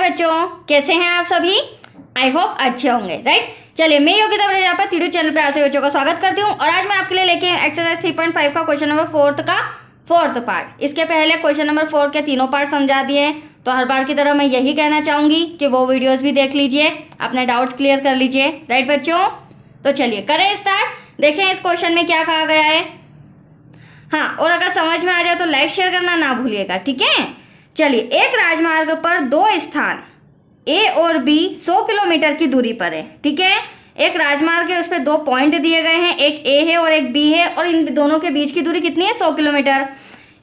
बच्चों, कैसे हैं आप सभी? आई होप अच्छे होंगे, राइट। चलिए, मैं योगिता प्रजापति यूट्यूब चैनल पे ऐसे बच्चों का स्वागत करती हूँ और आज मैं आपके लिए लेके एक्सरसाइज 3.5 का क्वेश्चन नंबर 4 का फोर्थ पार्ट। इसके पहले क्वेश्चन नंबर 4 के तीनों पार्ट समझा दिए हैं, तो हर बार की तरह मैं यही कहना चाहूंगी कि वो वीडियोस भी देख लीजिए, अपने डाउट्स क्लियर कर लीजिए, राइट बच्चों। तो चलिए करें स्टार्ट। देखें इस क्वेश्चन में क्या कहा गया है। हाँ, और अगर समझ में आ जाए तो लाइक शेयर करना ना भूलिएगा, ठीक है। चलिए, एक राजमार्ग पर दो स्थान ए और बी 100 किलोमीटर की दूरी पर है, ठीक है। एक राजमार्ग है, उस पर दो पॉइंट दिए गए हैं, एक ए है और एक बी है, और इन दोनों के बीच की दूरी कितनी है? 100 किलोमीटर।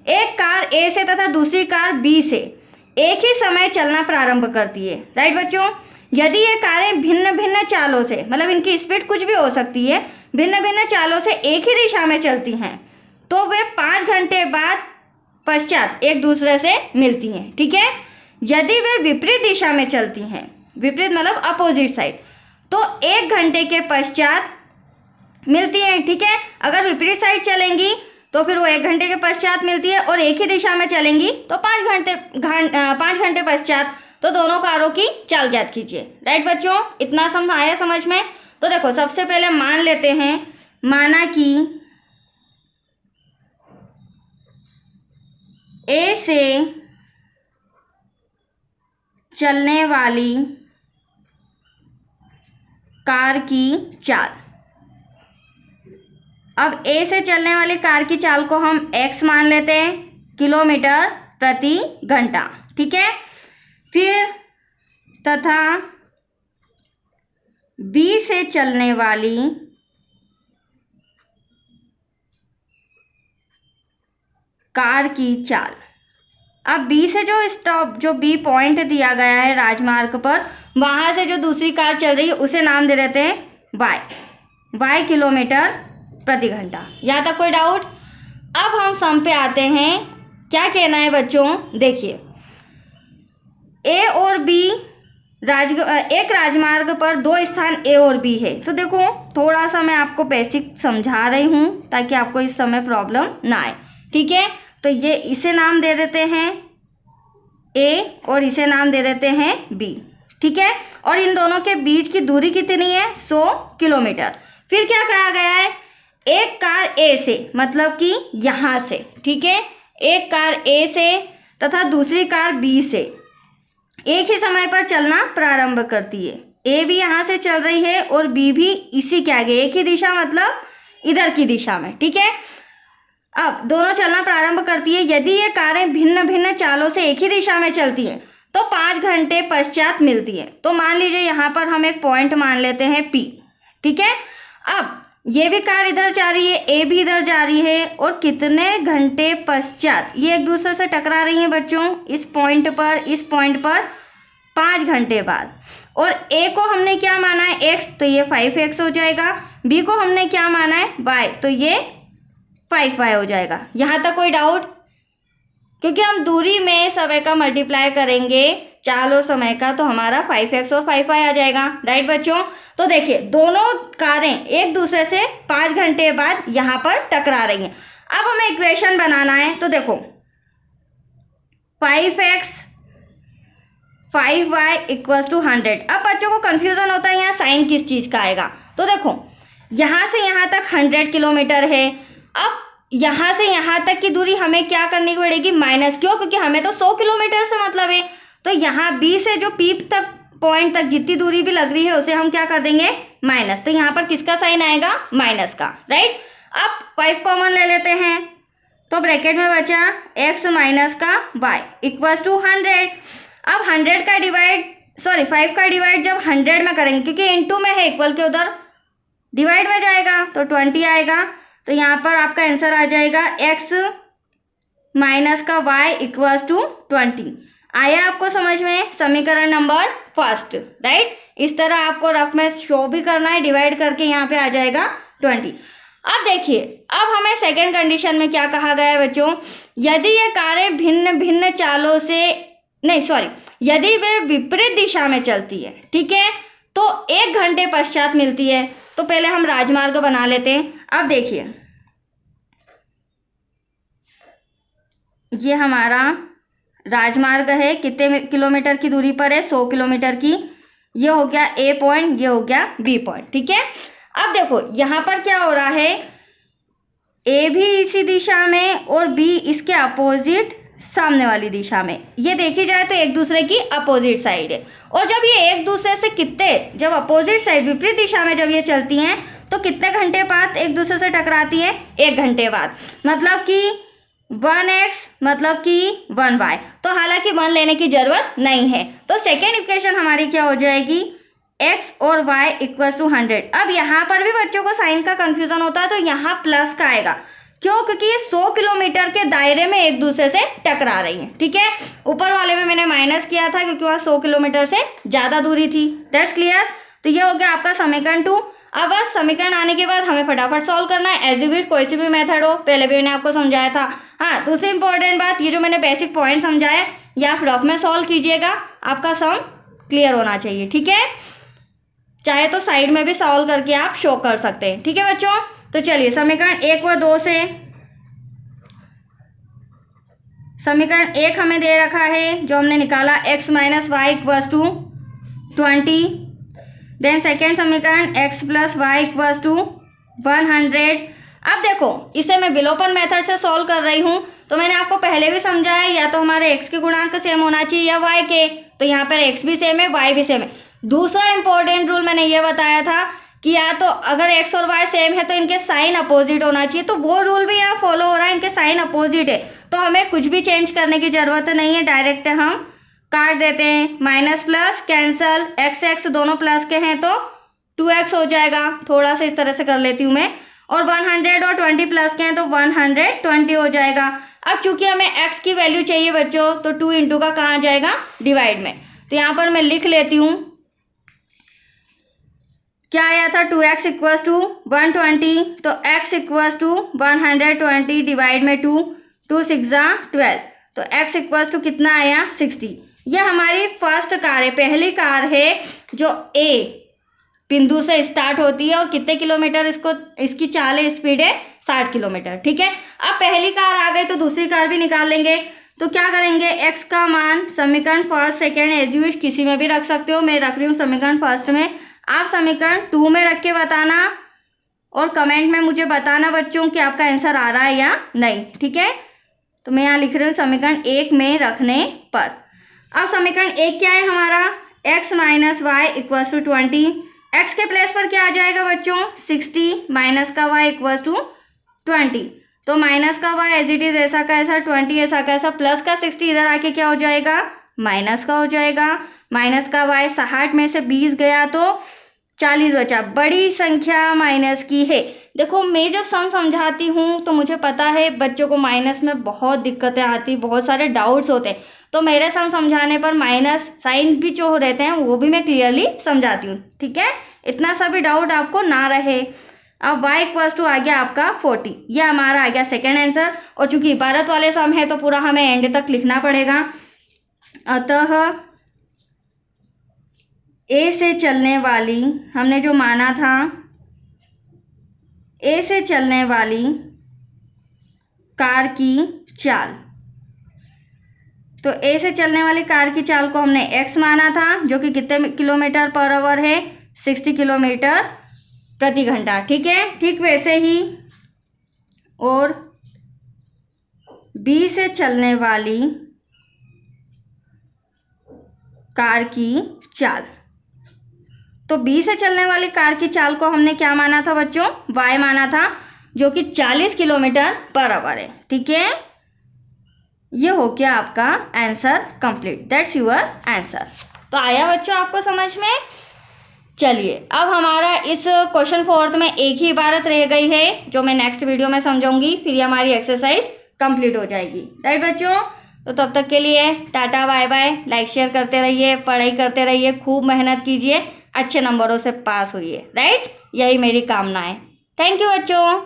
एक कार ए से तथा दूसरी कार बी से एक ही समय चलना प्रारंभ करती है, राइट बच्चों। यदि ये कारें भिन्न भिन्न चालों से, मतलब इनकी स्पीड कुछ भी हो सकती है, भिन्न भिन्न चालों से एक ही दिशा में चलती हैं, तो वे 5 घंटे बाद पश्चात एक दूसरे से मिलती हैं, ठीक है। यदि वे विपरीत दिशा में चलती हैं, विपरीत मतलब अपोजिट साइड, तो 1 घंटे के पश्चात मिलती हैं, ठीक है। अगर विपरीत साइड चलेंगी तो फिर वो 1 घंटे के पश्चात मिलती है, और एक ही दिशा में चलेंगी तो 5 घंटे पश्चात। तो दोनों कारों की चाल ज्ञात कीजिए, राइट बच्चों। इतना आया समझ में? तो देखो, सबसे पहले मान लेते हैं, माना कि ए से चलने वाली कार की चाल। अब ए से चलने वाली कार की चाल को हम x मान लेते हैं, किलोमीटर प्रति घंटा, ठीक है। फिर तथा बी से चलने वाली कार की चाल। अब बी से जो बी पॉइंट दिया गया है राजमार्ग पर, वहां से जो दूसरी कार चल रही है उसे नाम दे देते हैं y किलोमीटर प्रति घंटा। यहाँ तक कोई डाउट? अब हम सम पे आते हैं। क्या कहना है बच्चों? देखिए, ए और बी एक राजमार्ग पर दो स्थान ए और बी है। तो देखो, थोड़ा सा मैं आपको बेसिक समझा रही हूँ ताकि आपको इस समय प्रॉब्लम ना आए, ठीक है। तो ये इसे नाम दे देते हैं ए और इसे नाम दे देते हैं बी, ठीक है। और इन दोनों के बीच की दूरी कितनी है? 100 किलोमीटर। फिर क्या कहा गया है? एक कार ए से, मतलब कि यहाँ से, ठीक है, एक कार ए से तथा दूसरी कार बी से एक ही समय पर चलना प्रारंभ करती है। ए भी यहाँ से चल रही है और बी भी इसी के आगे, एक ही दिशा मतलब इधर की दिशा में, ठीक है। अब दोनों चलना प्रारंभ करती है। यदि ये कारें भिन्न भिन्न चालों से एक ही दिशा में चलती हैं तो 5 घंटे पश्चात मिलती है। तो मान लीजिए यहाँ पर हम एक पॉइंट मान लेते हैं P, ठीक है। अब ये भी कार इधर जा रही है, ए भी इधर जा रही है, और कितने घंटे पश्चात ये एक दूसरे से टकरा रही हैं बच्चों? इस पॉइंट पर 5 घंटे बाद। और ए को हमने क्या माना है? x, तो ये 5x हो जाएगा। बी को हमने क्या माना है? y, तो ये 5y हो जाएगा। यहाँ तक कोई डाउट? क्योंकि हम दूरी में समय का मल्टीप्लाई करेंगे चाल और समय का, तो हमारा 5x और 5y आ जाएगा, राइट बच्चों। तो देखिए, दोनों कारें एक दूसरे से 5 घंटे बाद यहाँ पर टकरा रही हैं। अब हमें इक्वेशन बनाना है। तो देखो, 5x 5y इक्वल्स टू 100। अब बच्चों को कंफ्यूजन होता है यहाँ साइन किस चीज़ का आएगा। तो देखो, यहाँ से यहाँ तक 100 किलोमीटर है। अब यहाँ से यहाँ तक की दूरी हमें क्या करनी पड़ेगी? माइनस। क्यों? क्योंकि हमें तो 100 किलोमीटर से मतलब है। तो यहाँ बी से जो पी तक पॉइंट तक जितनी दूरी भी लग रही है उसे हम क्या कर देंगे? माइनस। तो यहाँ पर किसका साइन आएगा? माइनस का, राइट। अब 5 कॉमन ले लेते हैं, तो ब्रैकेट में बचा x माइनस का y इक्वल्स टू 100। अब 5 का डिवाइड जब 100 में करेंगे, क्योंकि इनटू में है, इक्वल के उधर डिवाइड में जाएगा तो 20 आएगा। तो यहाँ पर आपका आंसर आ जाएगा x माइनस का y इक्वल्स टू 20। आया आपको समझ में? समीकरण नंबर फर्स्ट, राइट। इस तरह आपको रफ में शो भी करना है, डिवाइड करके यहाँ पे आ जाएगा 20। अब देखिए, अब हमें सेकेंड कंडीशन में क्या कहा गया है बच्चों? यदि ये कारें भिन्न भिन्न चालों से, यदि वे विपरीत दिशा में चलती है, ठीक है, तो 1 घंटे पश्चात मिलती है। तो पहले हम राजमार्ग बना लेते हैं। अब देखिए, ये हमारा राजमार्ग है, कितने किलोमीटर की दूरी पर है, 100 किलोमीटर की। ये हो गया ए पॉइंट, ये हो गया बी पॉइंट, ठीक है। अब देखो यहाँ पर क्या हो रहा है, ए भी इसी दिशा में और बी इसके अपोजिट सामने वाली दिशा में। ये देखी जाए तो एक दूसरे की अपोजिट साइड है। और जब ये एक दूसरे से जब अपोजिट साइड विपरीत दिशा में जब ये चलती हैं तो कितने घंटे बाद एक दूसरे से टकराती है, 1 घंटे बाद। मतलब कि 1x मतलब कि 1y। तो हालांकि 1 लेने की जरूरत नहीं है। तो सेकेंड इक्वेशन हमारी क्या हो जाएगी, x और y इक्वल टू 100। अब यहाँ पर भी बच्चों को साइन का कंफ्यूजन होता है, तो यहाँ प्लस का आएगा। क्यों? क्योंकि ये 100 किलोमीटर के दायरे में एक दूसरे से टकरा रही हैं, ठीक है। ऊपर वाले में मैंने माइनस किया था क्योंकि वहाँ 100 किलोमीटर से ज़्यादा दूरी थी। That's clear. तो ये हो गया आपका समीकरण 2। अब बस समीकरण आने के बाद हमें फटाफट सॉल्व करना है, एज यू विश, कोई सी भी मेथड हो। पहले भी मैंने आपको समझाया था। हाँ, दूसरी इंपॉर्टेंट बात, ये जो मैंने बेसिक पॉइंट समझाया ये आप रफ में सॉल्व कीजिएगा, आपका सम क्लियर होना चाहिए, ठीक है। चाहे तो साइड में भी सॉल्व करके आप शो कर सकते हैं, ठीक है बच्चों। तो चलिए समीकरण 1 व 2 से, समीकरण 1 हमें दे रखा है जो हमने निकाला, x minus Y equals to 20। Then second समीकरण x plus Y equals to 100। अब देखो इसे मैं विलोपन मेथड से सॉल्व कर रही हूँ, तो मैंने आपको पहले भी समझाया या तो हमारे x के गुणांक सेम होना चाहिए या y के। तो यहाँ पर x भी सेम है, y भी सेम है। दूसरा इंपॉर्टेंट रूल मैंने ये बताया था कि या तो अगर x और y सेम है तो इनके साइन अपोजिट होना चाहिए। तो वो रूल भी यहाँ फॉलो हो रहा है, इनके साइन अपोजिट है तो हमें कुछ भी चेंज करने की जरूरत नहीं है, डायरेक्ट हम काट देते हैं। Minus plus cancel, x x दोनों प्लस के हैं तो 2x हो जाएगा। थोड़ा सा इस तरह से कर लेती हूँ मैं। और 100 और 20 प्लस के हैं तो 120 हो जाएगा। अब चूंकि हमें x की वैल्यू चाहिए बच्चों, तो 2 इंटू का कहाँ जाएगा, डिवाइड में। तो यहाँ पर मैं लिख लेती हूँ, क्या आया था, 2x इक्वल्स टू 120। तो x इक्वल्स टू 120 डिवाइड में 2, 2 6 12। तो x इक्वल्स टू कितना आया, 60। यह हमारी फर्स्ट कार है, पहली कार है जो A बिंदु से स्टार्ट होती है और कितने किलोमीटर इसकी चाल है, स्पीड है 60 किलोमीटर, ठीक है। अब पहली कार आ गई तो दूसरी कार भी निकाल लेंगे। तो क्या करेंगे, x का मान समीकरण first second as you wish किसी में भी रख सकते हो, मैं रख रही हूँ समीकरण फर्स्ट में। आप समीकरण 2 में रख के बताना और कमेंट में मुझे बताना बच्चों कि आपका आंसर आ रहा है या नहीं, ठीक है। तो मैं यहाँ लिख रही हूँ समीकरण 1 में रखने पर। अब समीकरण 1 क्या है हमारा, x minus Y equals to 20। x के प्लेस पर क्या आ जाएगा बच्चों, 60 माइनस का y इक्वल्स टू 20। तो माइनस का y एज इट इज ऐसा का ऐसा, 20 ऐसा का ऐसा, प्लस का 60 इधर आके क्या हो जाएगा, माइनस का हो जाएगा। माइनस का y 60 में से 20 गया तो 40 बचा। बड़ी संख्या माइनस की है। देखो मैं जब सम समझाती हूँ तो मुझे पता है बच्चों को माइनस में बहुत दिक्कतें आती, बहुत सारे डाउट्स होते हैं। तो मेरे सम समझाने पर माइनस साइन भी जो रहते हैं वो भी मैं क्लियरली समझाती हूँ, ठीक है। इतना सा भी डाउट आपको ना रहे। अब y इक्वल्स टू आ गया आपका 40। यह हमारा आ गया सेकेंड आंसर। और चूंकि इबारत वाले सम है तो पूरा हमें एंड तक लिखना पड़ेगा। अतः ए से चलने वाली, हमने जो माना था ए से चलने वाली कार की चाल, तो ए से चलने वाली कार की चाल को हमने x माना था जो कि कितने किलोमीटर पर आवर है, 60 किलोमीटर प्रति घंटा, ठीक है। ठीक वैसे ही और बी से चलने वाली कार की चाल, तो बी से चलने वाली कार की चाल को हमने क्या माना था बच्चों, y माना था जो कि 40 किलोमीटर पर आवर है, ठीक है। ये हो गया आपका answer complete, that's your answer. तो आया बच्चों आपको समझ में। चलिए अब हमारा इस क्वेश्चन 4 में एक ही इबारत रह गई है जो मैं नेक्स्ट वीडियो में समझाऊंगी, फिर ये हमारी एक्सरसाइज कंप्लीट हो जाएगी, राइट बच्चों। तो तब तक के लिए tata bye bye. Like share करते रहिए, पढ़ाई करते रहिए, खूब मेहनत कीजिए, अच्छे नंबरों से पास हुई है, राइट। यही मेरी कामना है। थैंक यू बच्चों।